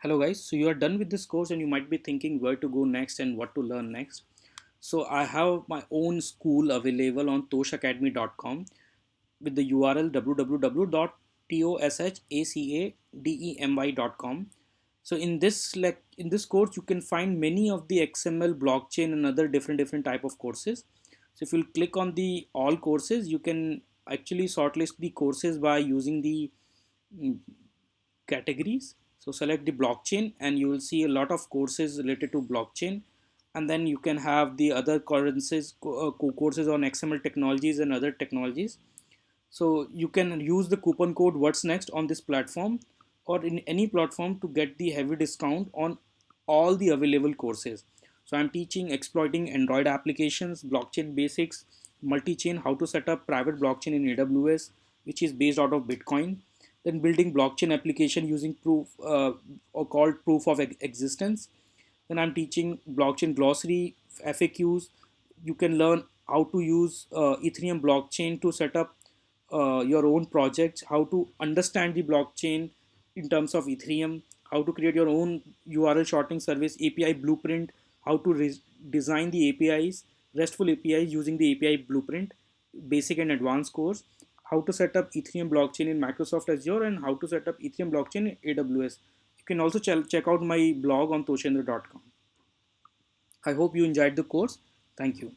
Hello guys, so you are done with this course and you might be thinking where to go next and what to learn next. So I have my own school available on toshacademy.com with the URL www.toshacademy.com. So in this course you can find many of the XML, blockchain and other different type of courses. So if you'll click on the all courses, you can actually shortlist the courses by using the mm, categories. So select the blockchain and you will see a lot of courses related to blockchain, and then you can have the other courses on XML technologies and other technologies. So you can use the coupon code what's next on this platform or in any platform to get the heavy discount on all the available courses. So I'm teaching exploiting Android applications, blockchain basics, multi-chain, how to set up private blockchain in AWS, which is based out of Bitcoin, then building blockchain application using proof or called proof of existence. Then I'm teaching blockchain glossary, FAQs. You can learn how to use Ethereum blockchain to set up your own projects, how to understand the blockchain in terms of Ethereum, how to create your own URL shortening service, API blueprint, how to design the APIs, RESTful APIs using the API blueprint, basic and advanced course, how to set up Ethereum blockchain in Microsoft Azure, and how to set up Ethereum blockchain in AWS. You can also check out my blog on toshendra.com. I hope you enjoyed the course. Thank you.